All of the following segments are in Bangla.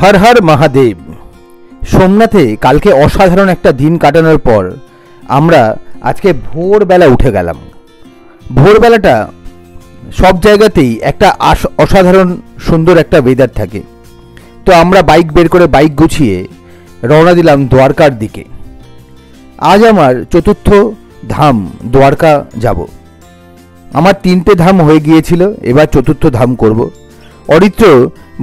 হর হর মহাদেব। সোমনাথে কালকে অসাধারণ একটা দিন কাটানোর পর আমরা আজকে ভোরবেলা উঠে গেলাম। ভোরবেলাটা সব জায়গাতেই একটা অসাধারণ সুন্দর একটা ওয়েদার থাকে। তো আমরা বাইক বের করে বাইক গুছিয়ে রওনা দিলাম দ্বারকার দিকে। আজ আমার চতুর্থ ধাম দ্বারকা যাব। আমার 3টে ধাম হয়ে গিয়েছিল, এবার চতুর্থ ধাম করব। অরিত্র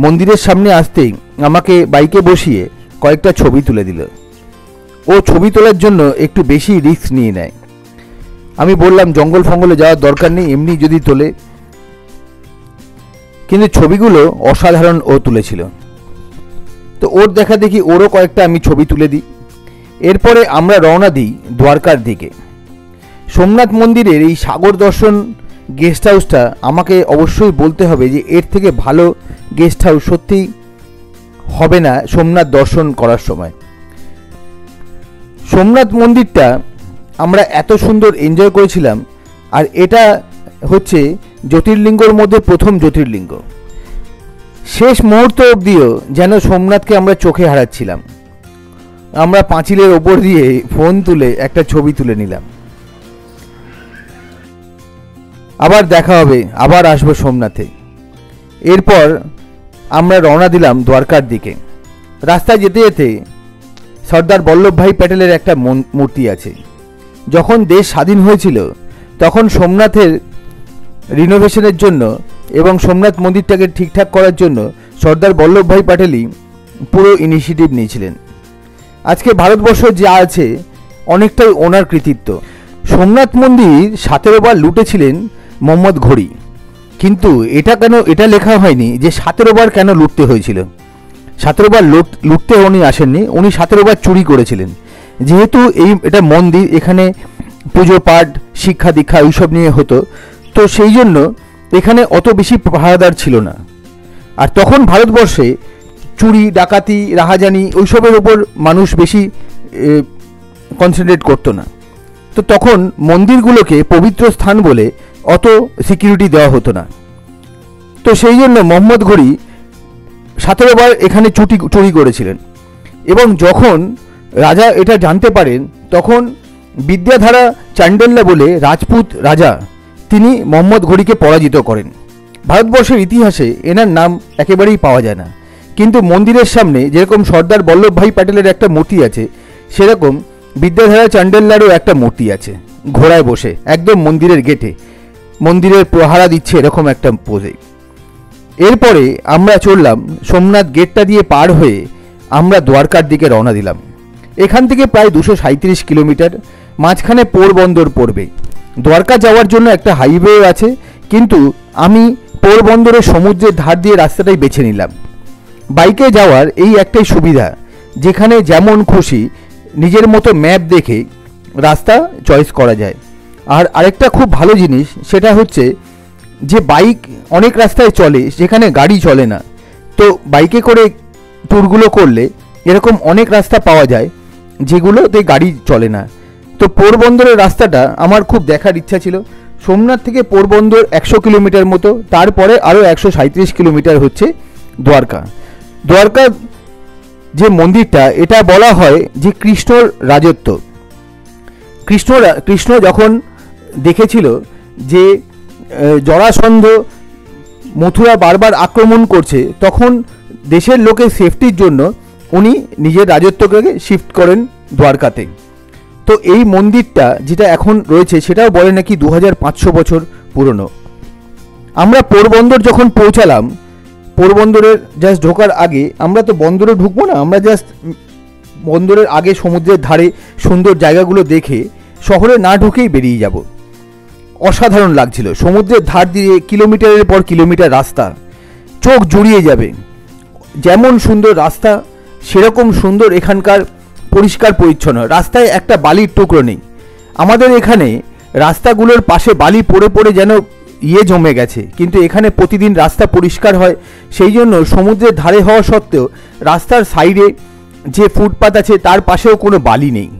মন্দিরের সামনে আসতেই আমাকে বাইকে বসিয়ে কয়েকটা ছবি তুলে দিল। ও ছবি তোলার জন্য একটু বেশি রিস্ক নিয়ে নেয়। আমি বললাম জঙ্গল ফঙ্গলে যাওয়ার দরকার নেই, এমনি যদি তোলে। কিন্তু ছবিগুলো অসাধারণ ও তুলেছিল। তো ওর দেখা দেখি ওরও কয়েকটা আমি ছবি তুলে দিই। এরপরে আমরা রওনা দিই দ্বারকার দিকে। সোমনাথ মন্দিরের এই সাগর দর্শন গেস্ট হাউসটা আমাকে অবশ্যই বলতে হবে যে এর থেকে ভালো গেস্ট হাউস সত্যিই হবে না সোমনাথ দর্শন করার সময়। সোমনাথ মন্দিরটা আমরা এত সুন্দর এনজয় করেছিলাম। আর এটা হচ্ছে জ্যোতির্লিঙ্গর মধ্যে প্রথম জ্যোতির্লিঙ্গ। শেষ মুহূর্ত অবধিও যেন সোমনাথকে আমরা চোখে হারাচ্ছিলাম। আমরা পাঁচিলের ওপর দিয়ে ফোন তুলে একটা ছবি তুলে নিলাম। আবার দেখা হবে, আবার আসবো সোমনাথে। এরপর আমরা রওনা দিলাম দ্বারকার দিকে। রাস্তায় যেতে যেতে সর্দার বল্লভভাই প্যাটেলের একটা মূর্তি আছে। যখন দেশ স্বাধীন হয়েছিল তখন সোমনাথের রিনোভেশনের জন্য এবং সোমনাথ মন্দিরটাকে ঠিকঠাক করার জন্য সর্দার বল্লভভাই প্যাটেলই পুরো ইনিশিয়েটিভ নিয়েছিলেন। আজকে ভারতবর্ষ যা আছে অনেকটাই ওনার কৃতিত্ব। সোমনাথ মন্দির 17 বার লুটেছিলেন মোহাম্মদ ঘড়ি, কিন্তু এটা লেখা হয়নি যে 17 বার কেন লুটতে হয়েছিল। 17 বার লুটতে উনি আসেননি, উনি 17 বার চুরি করেছিলেন। যেহেতু এটা মন্দির, এখানে পুজো পাঠ শিক্ষা দীক্ষা এইসব নিয়ে হতো, তো সেই জন্য এখানে অত বেশি পাহারাদার ছিল না। আর তখন ভারতবর্ষে চুরি ডাকাতি রাহাজানি ওইসবের ওপর মানুষ বেশি কনসেন্ট্রেট করতো না। তো তখন মন্দিরগুলোকে পবিত্র স্থান বলে অত সিকিউরিটি দেওয়া হতো না। তো সেই জন্য মোহাম্মদ ঘড়ি 17 বার এখানে চুরি করেছিলেন। এবং যখন রাজা এটা জানতে পারেন তখন বিদ্যাধারা চান্ডেল্লা বলে রাজপুত রাজা, তিনি মোহাম্মদ ঘড়িকে পরাজিত করেন। ভারতবর্ষের ইতিহাসে এনার নাম একেবারেই পাওয়া যায় না, কিন্তু মন্দিরের সামনে যেরকম সর্দার বল্লভভাই প্যাটেলের একটা মূর্তি আছে, সেরকম বিদ্যাধারা চান্ডেল্লারও একটা মূর্তি আছে ঘোড়ায় বসে, একদম মন্দিরের গেটে, মন্দিরের প্রহারা দিচ্ছে এরকম একটা পোজে। এরপরে আমরা চললাম সোমনাথ গেটটা দিয়ে পার হয়ে আমরা দ্বারকার দিকে রওনা দিলাম। এখান থেকে প্রায় 237 কিলোমিটার, মাঝখানে পোরবন্দর পড়বে। দ্বারকা যাওয়ার জন্য একটা হাইওয়ে আছে, কিন্তু আমি পোরবন্দরের সমুদ্রের ধার দিয়ে রাস্তাটাই বেছে নিলাম। বাইকে যাওয়ার এই একটাই সুবিধা, যেখানে যেমন খুশি নিজের মতো ম্যাপ দেখে রাস্তা চয়েস করা যায়। আর আরেকটা খুব ভালো জিনিস সেটা হচ্ছে যে বাইক অনেক রাস্তায় চলে যেখানে গাড়ি চলে না। তো বাইকে করে ট্যুরগুলো করলে এরকম অনেক রাস্তা পাওয়া যায় যেগুলোতে গাড়ি চলে না। তো পোরবন্দরের রাস্তাটা আমার খুব দেখার ইচ্ছা ছিল। সোমনাথ থেকে পোরবন্দর 100 কিলোমিটার মতো, তারপরে আরও 137 কিলোমিটার হচ্ছে দ্বারকা। দ্বারকা যে মন্দিরটা, এটা বলা হয় যে কৃষ্ণর রাজত্ব। কৃষ্ণ যখন দেখেছিল যে জরাসন্ধ মথুরা বারবার আক্রমণ করছে, তখন দেশের লোকের সেফটির জন্য উনি নিজের রাজত্বকে শিফট করেন দ্বারকাতে। তো এই মন্দিরটা যেটা এখন রয়েছে সেটাও বলে নাকি 2500 বছর পুরনো। আমরা পোরবন্দর যখন পৌঁছালাম, পোরবন্দরের জাস্ট ঢোকার আগে, আমরা তো বন্দরে ঢুকবো না, আমরা জাস্ট বন্দরের আগে সমুদ্রের ধারে সুন্দর জায়গাগুলো দেখে শহরে না ঢুকেই বেরিয়ে যাব। অসাধারণ লাগছিল। সমুদ্রের ধার দিয়ে কিলোমিটারের পর কিলোমিটার রাস্তা, চোখ জুড়িয়ে যাবে। যেমন সুন্দর রাস্তা সেরকম সুন্দর এখানকার পরিষ্কার পরিচ্ছন্ন। রাস্তায় একটা বালির টুকরো নেই। আমাদের এখানে রাস্তাগুলোর পাশে বালি পড়ে পড়ে যেন জমে গেছে, কিন্তু এখানে প্রতিদিন রাস্তা পরিষ্কার হয়। সেই জন্য সমুদ্রের ধারে হওয়া সত্ত্বেও রাস্তার সাইডে যে ফুটপাত আছে তার পাশেও কোনো বালি নেই।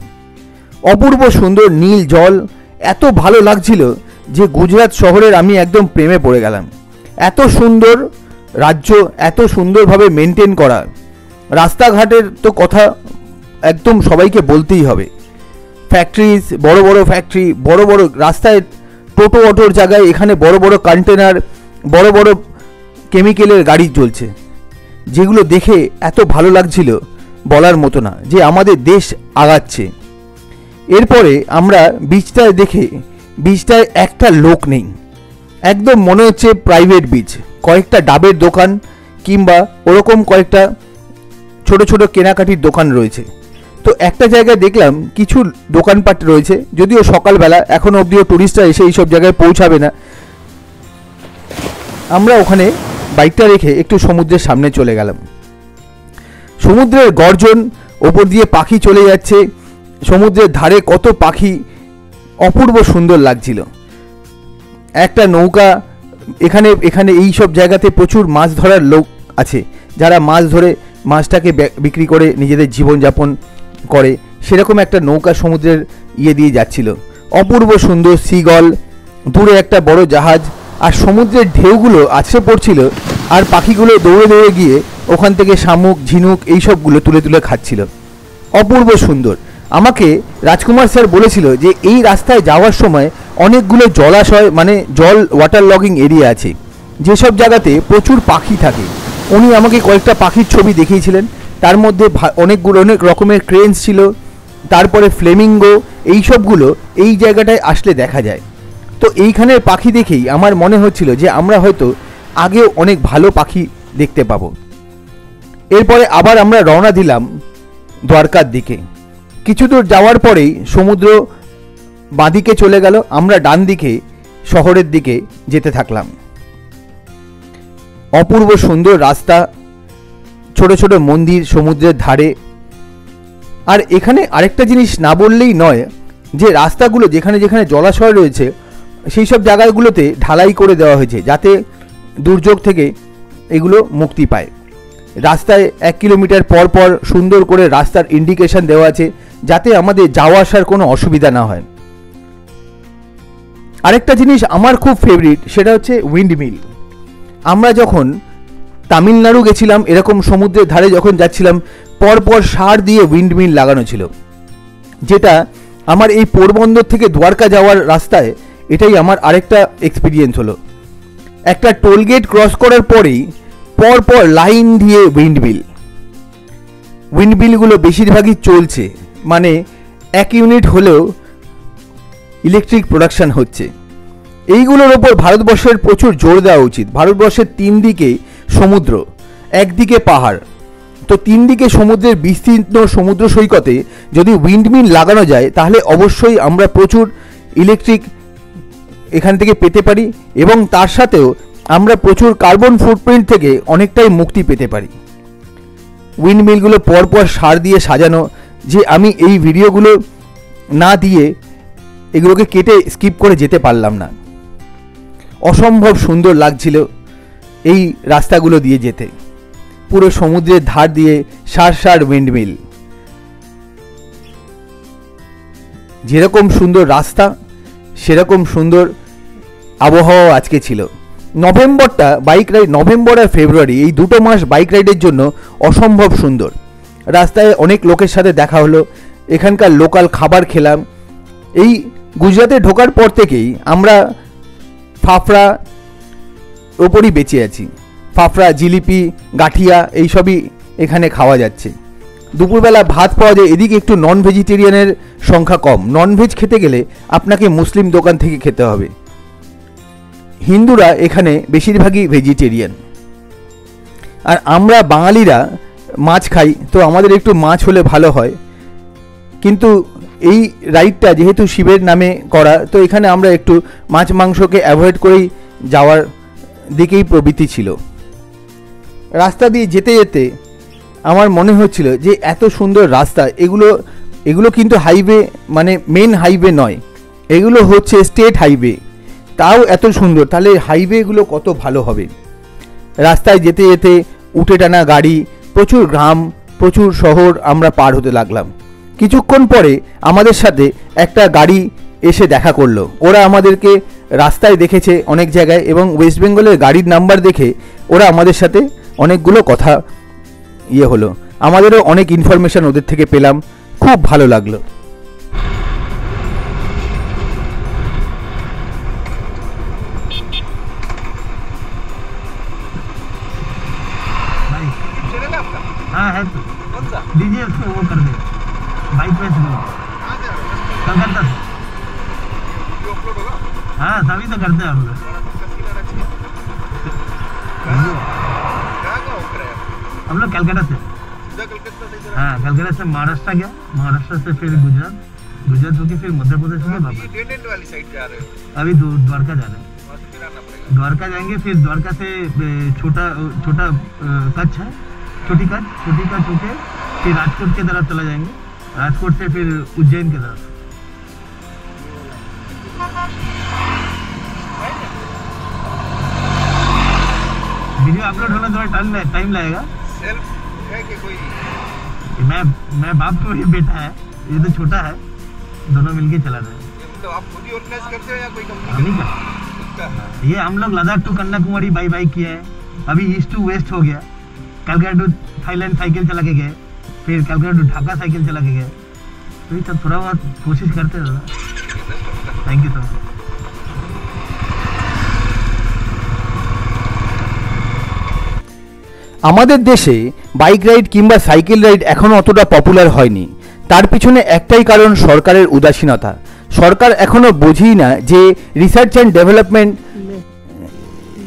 অপূর্ব সুন্দর নীল জল, এত ভালো লাগছিল যে গুজরাট শহরের আমি একদম প্রেমে পড়ে গেলাম। এত সুন্দর রাজ্য, এত সুন্দরভাবে মেনটেন করা, রাস্তাঘাটের তো কথা একদম সবাইকে বলতেই হবে। ফ্যাক্টরিজ, বড় বড় ফ্যাক্টরি, বড় বড় রাস্তায় টোটো অটোর জায়গায় এখানে বড় বড় কন্টেনার, বড় বড় কেমিক্যালের গাড়ি চলছে, যেগুলো দেখে এত ভালো লাগছিল বলার মতো না যে আমাদের দেশ আগাচ্ছে। এরপরে আমরা বিচটায় দেখে বিচটায় একটা লোক নেই, একদম মনে হচ্ছে প্রাইভেট বিচ। কয়েকটা ডাবের দোকান কিংবা ওরকম কয়েকটা ছোট ছোট কেনাকাটির দোকান রয়েছে। তো একটা জায়গায় দেখলাম কিছু দোকানপাট রয়েছে, যদিও সকালবেলা, এখনও অবধিও টুরিস্টরা এসে এইসব জায়গায় পৌঁছাবে না। আমরা ওখানে বাইকটা রেখে একটু সমুদ্রের সামনে চলে গেলাম। সমুদ্রের গর্জন, ওপর দিয়ে পাখি চলে যাচ্ছে, সমুদ্রের ধারে কত পাখি, অপূর্ব সুন্দর লাগছিল। একটা নৌকা, এখানে এখানে এই সব জায়গাতে প্রচুর মাছ ধরার লোক আছে, যারা মাছ ধরে মাছটাকে বিক্রি করে নিজেদের জীবনযাপন করে। সেরকম একটা নৌকা সমুদ্রের দিয়ে যাচ্ছিল, অপূর্ব সুন্দর সিগল, দূরে একটা বড় জাহাজ, আর সমুদ্রের ঢেউগুলো আছড়ে পড়ছিল, আর পাখিগুলো দৌড়ে দৌড়ে গিয়ে ওখান থেকে শামুক, ঝিনুক এইসবগুলো তুলে তুলে খাচ্ছিল। অপূর্ব সুন্দর। আমাকে রাজকুমার স্যার বলেছিল যে এই রাস্তায় যাওয়ার সময় অনেকগুলো জলাশয়, মানে জল ওয়াটার লগিং এরিয়া আছে, যেসব জায়গাতে প্রচুর পাখি থাকে। উনি আমাকে কয়েকটা পাখির ছবি দেখিয়েছিলেন, তার মধ্যে অনেক রকমের ক্রেনস ছিল, তারপরে ফ্লেমিঙ্গো, এইসবগুলো এই জায়গাটায় আসলে দেখা যায়। তো এইখানের পাখি দেখেই আমার মনে হচ্ছিল যে আমরা হয়তো আগেও অনেক ভালো পাখি দেখতে পাবো। এরপরে আবার আমরা রওনা দিলাম দ্বারকার দিকে। কিছু দূর যাওয়ার পরেই সমুদ্র বাঁদিকে চলে গেল, আমরা ডান দিকে শহরের দিকে যেতে থাকলাম। অপূর্ব সুন্দর রাস্তা, ছোট ছোট মন্দির সমুদ্রের ধারে। আর এখানে আরেকটা জিনিস না বললেই নয়, যে রাস্তাগুলো যেখানে যেখানে জলাশয় রয়েছে সেই সব জায়গাগুলোতে ঢালাই করে দেওয়া হয়েছে, যাতে দুর্যোগ থেকে এগুলো মুক্তি পায়। রাস্তায় 1 কিলোমিটার পর পর সুন্দর করে রাস্তার ইন্ডিকেশন দেওয়া আছে, যাতে আমাদের যাওয়া আসার কোনো অসুবিধা না হয়। আরেকটা জিনিস আমার খুব ফেভারিট, সেটা হচ্ছে উইন্ডমিল। আমরা যখন তামিলনাড়ু গেছিলাম, এরকম সমুদ্রের ধারে যখন যাচ্ছিলাম, পরপর সার দিয়ে উইন্ডমিল লাগানো ছিল, যেটা আমার এই পোরবন্দর থেকে দ্বারকা যাওয়ার রাস্তায় এটাই আমার আরেকটা এক্সপিরিয়েন্স হলো। একটা টোলগেট ক্রস করার পরেই পরপর লাইন দিয়ে উইন্ডমিলগুলো বেশিরভাগই চলছে, মানে 1 ইউনিট হলেও ইলেকট্রিক প্রোডাকশন হচ্ছে। এইগুলোর ওপর ভারতবর্ষের প্রচুর জোর দেওয়া উচিত। ভারতবর্ষের 3 দিকে সমুদ্র, একদিকে পাহাড়, তো 3 দিকে সমুদ্রের বিস্তীর্ণ সমুদ্র সৈকতে যদি উইন্ডমিল লাগানো যায়, তাহলে অবশ্যই আমরা প্রচুর ইলেকট্রিক এখান থেকে পেতে পারি, এবং তার সাথেও আমরা প্রচুর কার্বন ফুটপ্রিন্ট থেকে অনেকটাই মুক্তি পেতে পারি। উইন্ডমিলগুলো পরপর সার দিয়ে সাজানো, যে আমি এই ভিডিওগুলো না দিয়ে এগুলোকে কেটে স্কিপ করে যেতে পারলাম না। অসম্ভব সুন্দর লাগছিল এই রাস্তাগুলো দিয়ে যেতে, পুরো সমুদ্রের ধার দিয়ে সার সার উইন্ডমিল। যেরকম সুন্দর রাস্তা, সেরকম সুন্দর আবহাওয়া আজকে ছিল। নভেম্বরটা বাইক রাইড, নভেম্বর আর ফেব্রুয়ারি, এই 2 মাস বাইক রাইডের জন্য অসম্ভব সুন্দর। রাস্তায় অনেক লোকের সাথে দেখা হলো, এখানকার লোকাল খাবার খেলাম। এই গুজরাটে ঢোকার পর থেকেই আমরা ফাফড়া ওপরই বেঁচে আছি। ফাফড়া, জিলিপি, গাঠিয়া এইসবই এখানে খাওয়া যাচ্ছে। দুপুরবেলা ভাত পাওয়া যায়। এদিকে একটু নন ভেজিটেরিয়ানের সংখ্যা কম, ননভেজ খেতে গেলে আপনাকে মুসলিম দোকান থেকে খেতে হবে। হিন্দুরা এখানে বেশিরভাগই ভেজিটেরিয়ান, আর আমরা বাঙালিরা মাছ খাই, তো আমাদের একটু মাছ হলে ভালো হয়। কিন্তু এই রাইডটা যেহেতু শিবের নামে করা, তো এখানে আমরা একটু মাছ মাংসকে অ্যাভয়েড করেই যাওয়ার দিকেই প্রবৃত্তি ছিল। রাস্তা দিয়ে যেতে যেতে আমার মনে হচ্ছিল যে এত সুন্দর রাস্তা, এগুলো কিন্তু হাইওয়ে, মানে মেন হাইওয়ে নয়, এগুলো হচ্ছে স্টেট হাইওয়ে, তাও এত সুন্দর, তাহলে হাইওয়েগুলো কত ভালো হবে। রাস্তায় যেতে যেতে উঠে টানা গাড়ি, প্রচুর গ্রাম, প্রচুর শহর আমরা পার হতে লাগলাম। কিছুক্ষণ পরে আমাদের সাথে একটা গাড়ি এসে দেখা করলো। ওরা আমাদেরকে রাস্তায় দেখেছে অনেক জায়গায়, এবং ওয়েস্ট বেঙ্গলের গাড়ির নাম্বার দেখে ওরা আমাদের সাথে অনেকগুলো কথা হলো। আমাদেরও অনেক ইনফরমেশন ওদের থেকে পেলাম, খুব ভালো লাগলো। हाँ है तो दीजिए उसको, वो कर दे बाइक पे शुरू कलकत्ता से। हाँ तभी तो करते हैं हम लोग। हम लोग कलकत्ता से, हाँ कलकत्ता से महाराष्ट्र गया, महाराष्ट्र से फिर गुजरात, गुजरात होके फिर मध्य प्रदेश में वापस। वाली साइड जा रहे हो? अभी द्वारका जा रहे हैं। द्वारका जाएंगे, फिर द्वारका से छोटा छोटा कच्छ है, छोटी कच्छ होके फिर राजकोट की तरफ चला जाएंगे, राजकोट से फिर उज्जैन की तरफ। वीडियो अपलोड होना थोड़ा टाइम लगेगा। सेल्फ है कि कोई? मैं बाप को ही बेटा है, ये तो छोटा है, दोनों मिलके चला रहे हैं। मतलब आप खुद ही ऑर्गेनाइज करते हो या कोई कंपनी? ये हम लोग लद्दाख टू कन्याकुमारी बाई किया है, अभी ईस्ट टू वेस्ट हो गया, कलकत्ता टू थाईलैंड साइकिल चला के गए, फिर कलकत्ता टू ढाका साइकिल चला के गए, तो ये सब थोड़ा बहुत कोशिश करते हैं। Thank you so much. আমাদের দেশে বাইক রাইড কিংবা সাইকেল রাইড এখনও অতটা পপুলার হয়নি। তার পিছনে একটাই কারণ, সরকারের উদাসীনতা। সরকার এখনও বোঝেই না যে রিসার্চ অ্যান্ড ডেভেলপমেন্ট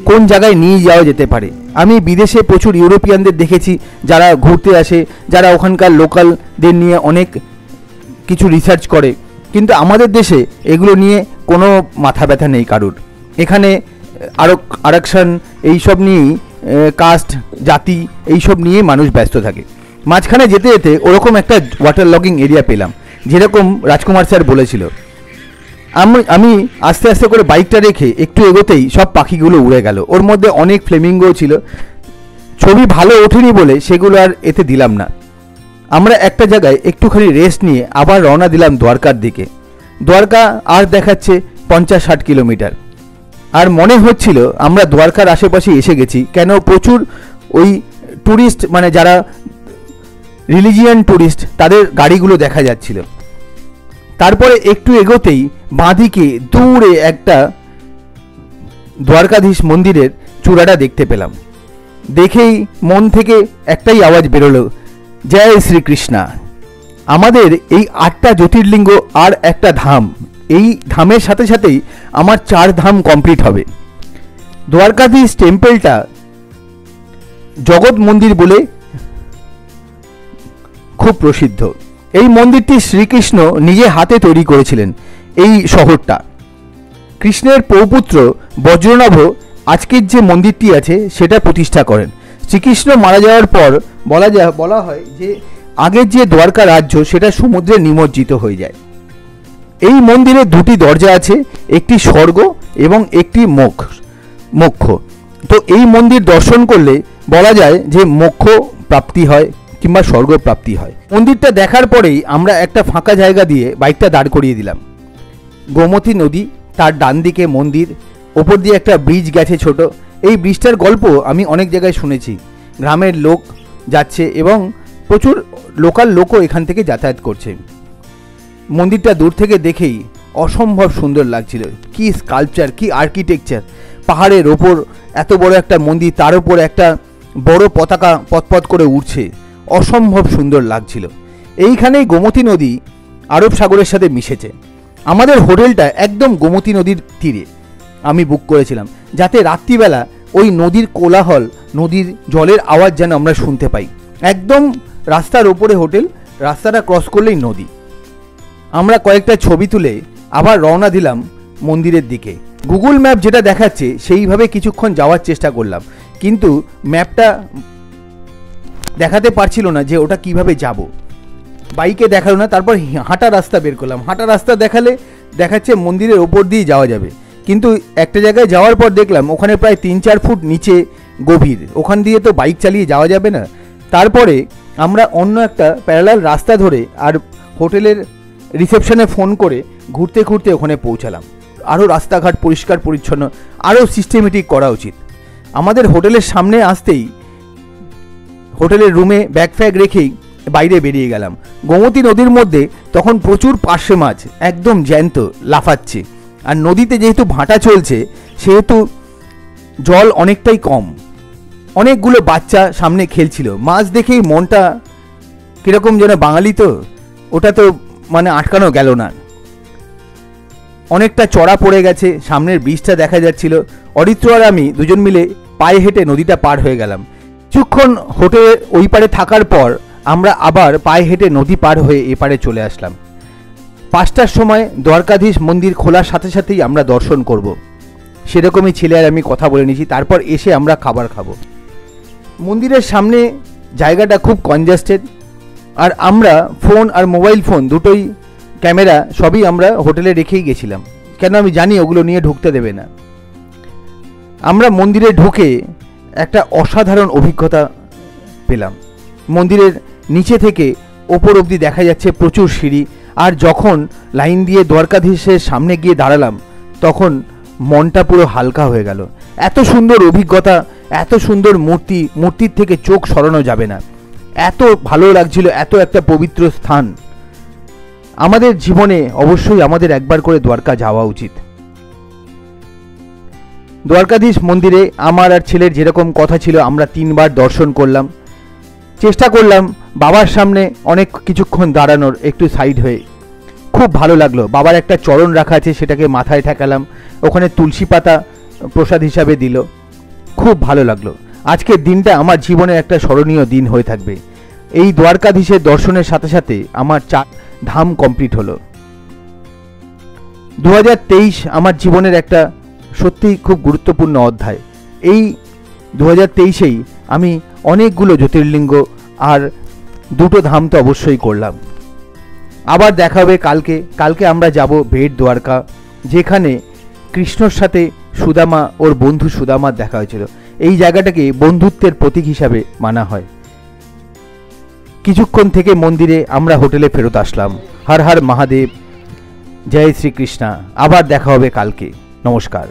কোন জায়গায় নিয়ে যাওয়া যেতে পারে। আমি বিদেশে প্রচুর ইউরোপিয়ানদের দেখেছি যারা ঘুরতে আসে, যারা ওখানকার লোকালদের নিয়ে অনেক কিছু রিসার্চ করে, কিন্তু আমাদের দেশে এগুলো নিয়ে কোনো মাথা ব্যথা নেই কারুর। এখানে আরক্ষণ এইসব নিয়েই, কাস্ট জাতি এইসব নিয়ে মানুষ ব্যস্ত থাকে। মাঝখানে যেতে যেতে ওরকম একটা ওয়াটার লগিং এরিয়া পেলাম, যেরকম রাজকুমার স্যার বলেছিল। আমি আস্তে আস্তে করে বাইকটা রেখে একটু এগোতেই সব পাখিগুলো উড়ে গেল। ওর মধ্যে অনেক ফ্লেমিঙ্গো ছিল, ছবি ভালো ওঠেনি বলে সেগুলো আর এতে দিলাম না। আমরা একটা জায়গায় একটুখানি রেস্ট নিয়ে আবার রওনা দিলাম দ্বারকার দিকে। দ্বারকা আর দেখাচ্ছে 50-60 কিলোমিটার, আর মনে হচ্ছিল আমরা দ্বারকার আশেপাশে এসে গেছি। কেন, প্রচুর ওই ট্যুরিস্ট, মানে যারা রিলিজিয়ান ট্যুরিস্ট, তাদের গাড়িগুলো দেখা যাচ্ছিল। তারপরে একটু এগোতেই বাঁদিকে দূরে একটা দ্বারকাধীশ মন্দিরের চূড়াটা দেখতে পেলাম। দেখেই মন থেকে একটাই আওয়াজ বেরোলো, জয় শ্রীকৃষ্ণা। আমাদের এই 8টা জ্যোতির্লিঙ্গ আর একটা ধাম, এই ধামের সাথে সাথেই আমার 4 ধাম কমপ্লিট হবে। দ্বারকাধীশ টেম্পলটা জগৎ মন্দির বলে খুব প্রসিদ্ধ। এই মন্দিরটি শ্রীকৃষ্ণ নিজে হাতে তৈরি করেছিলেন। এই শহরটা কৃষ্ণের পৌপুত্র বজ্রনাভ আজকের যে মন্দিরটি আছে সেটা প্রতিষ্ঠা করেন। শ্রীকৃষ্ণ মারা যাওয়ার পর বলা হয় যে আগের যে দ্বারকা রাজ্য সেটা সমুদ্রে নিমজ্জিত হয়ে যায়। এই মন্দিরে 2টি দরজা আছে, একটি স্বর্গ এবং একটি মোক্ষ। তো এই মন্দির দর্শন করলে বলা যায় যে মোক্ষ প্রাপ্তি হয় কিংবা স্বর্গ প্রাপ্তি হয়। মন্দিরটা দেখার পরেই আমরা একটা ফাঁকা জায়গা দিয়ে বাইকটা দাঁড় করিয়ে দিলাম। গোমতী নদী, তার ডান দিকে মন্দির, ওপর দিয়ে একটা ব্রিজ গেছে ছোট। এই ব্রিজটার গল্প আমি অনেক জায়গায় শুনেছি। গ্রামের লোক যাচ্ছে এবং প্রচুর লোকাল লোকও এখান থেকে যাতায়াত করছে। মন্দিরটা দূর থেকে দেখেই অসম্ভব সুন্দর লাগছিল। কি স্কাল্পচার, কি আর্কিটেকচার! পাহাড়ের ওপর এত বড় একটা মন্দির, তার উপর একটা বড় পতাকা পথ করে উঠছে, অসম্ভব সুন্দর লাগছিল। এইখানেই গোমতী নদী আরব সাগরের সাথে মিশেছে। আমাদের হোটেলটা একদম গোমতী নদীর তীরে আমি বুক করেছিলাম, যাতে রাত্রিবেলা ওই নদীর কোলাহল, নদীর জলের আওয়াজ যেন আমরা শুনতে পাই। একদম রাস্তার ওপরে হোটেল, রাস্তাটা ক্রস করলেই নদী। আমরা কয়েকটা ছবি তুলে আবার রওনা দিলাম মন্দিরের দিকে। গুগল ম্যাপ যেটা দেখাচ্ছে সেইভাবে কিছুক্ষণ যাওয়ার চেষ্টা করলাম, কিন্তু ম্যাপটা দেখাতে পারছিল না যে ওটা কিভাবে যাব। বাইকে দেখালো না। তারপর হাঁটা রাস্তা বের করলাম। হাঁটা রাস্তা দেখাচ্ছে মন্দিরের ওপর দিয়ে যাওয়া যাবে, কিন্তু একটা জায়গায় যাওয়ার পর দেখলাম ওখানে প্রায় 3-4 ফুট নিচে গভীর, ওখান দিয়ে তো বাইক চালিয়ে যাওয়া যাবে না। তারপরে আমরা অন্য একটা প্যারালাল রাস্তা ধরে আর হোটেলের রিসেপশনে ফোন করে ঘুরতে ঘুরতে ওখানে পৌঁছালাম। আরও রাস্তাঘাট পরিষ্কার পরিচ্ছন্ন, আরও সিস্টেমেটিক করা উচিত। আমাদের হোটেলের সামনে আসতেই হোটেলের রুমে ব্যাগ ফ্যাগ রেখেই বাইরে বেরিয়ে গেলাম। গোমতী নদীর মধ্যে তখন প্রচুর পার্শে মাছ একদম জ্যান্ত লাফাচ্ছে, আর নদীতে যেহেতু ভাটা চলছে সেহেতু জল অনেকটাই কম। অনেকগুলো বাচ্চা সামনে খেলছিল, মাছ দেখেই মনটা কীরকম যেন, বাঙালি তো ওটা তো মানে আটকানো গেল না। অনেকটা চড়া পড়ে গেছে, সামনের ব্রিজটা দেখা যাচ্ছিল। অরিত্র আর আমি দুজন মিলে পায়ে হেঁটে নদীটা পার হয়ে গেলাম। কিছুক্ষণ হোটেলে ওই পারে থাকার পর আমরা আবার পায়ে হেঁটে নদী পার হয়ে এপারে চলে আসলাম। 5টার সময় দ্বারকাধীশ মন্দির খোলার সাথে সাথেই আমরা দর্শন করব, সেরকমই ছেলে আর আমি কথা বলে নিয়েছি। তারপর এসে আমরা খাবার খাবো। মন্দিরের সামনে জায়গাটা খুব কনজাস্টেড, আর আমরা ফোন আর মোবাইল ফোন দুটোই, ক্যামেরা সবই আমরা হোটেলে রেখেই গেছিলাম, কেন আমি জানি ওগুলো নিয়ে ঢুকতে দেবে না। আমরা মন্দিরে ঢুকে একটা অসাধারণ অভিজ্ঞতা পেলাম। মন্দিরের নিচে থেকে ওপর অবধি দেখা যাচ্ছে প্রচুর সিঁড়ি, আর যখন লাইন দিয়ে দ্বারকাধীশের সামনে গিয়ে দাঁড়ালাম তখন মনটা পুরো হালকা হয়ে গেল। এত সুন্দর অভিজ্ঞতা, এত সুন্দর মূর্তি, মূর্তির থেকে চোখ সরানো যাবে না, এত ভালো লাগছিল। এত একটা পবিত্র স্থান, আমাদের জীবনে অবশ্যই আমাদের একবার করে দ্বারকা যাওয়া উচিত। দ্বারকাধীশ মন্দিরে আমার আর ছেলের যেরকম কথা ছিল আমরা 3বার দর্শন করলাম। চেষ্টা করলাম বাবার সামনে অনেক কিছুক্ষণ দাঁড়ানোর, একটু সাইড হয়ে। খুব ভালো লাগলো। বাবার একটা চরণ রাখা আছে, সেটাকে মাথায় ঠেকালাম, ওখানে তুলসী পাতা প্রসাদ হিসাবে দিল। খুব ভালো লাগলো। আজকের দিনটা আমার জীবনের একটা স্মরণীয় দিন হয়ে থাকবে। এই দ্বারকাধীশের দর্শনের সাথে সাথে আমার 4 ধাম কমপ্লিট হলো। 2023 আমার জীবনের একটা সত্যিই খুব গুরুত্বপূর্ণ অধ্যায়। এই 2023-এই আমি অনেকগুলো জ্যোতির্লিঙ্গ আর 2টো ধাম তো অবশ্যই করলাম। আবার দেখা হবে কালকে আমরা যাব বেট দ্বারকা, যেখানে কৃষ্ণর সাথে সুদামা, ওর বন্ধু সুদামার দেখা হয়েছিল। এই জায়গাটাকে বন্ধুত্বের প্রতীক হিসাবে মানা হয়। কিছুক্ষণ থেকে মন্দিরে আমরা হোটেলে ফেরত আসলাম। হর হর মহাদেব, জয় শ্রীকৃষ্ণা। আবার দেখা হবে কালকে। নমস্কার।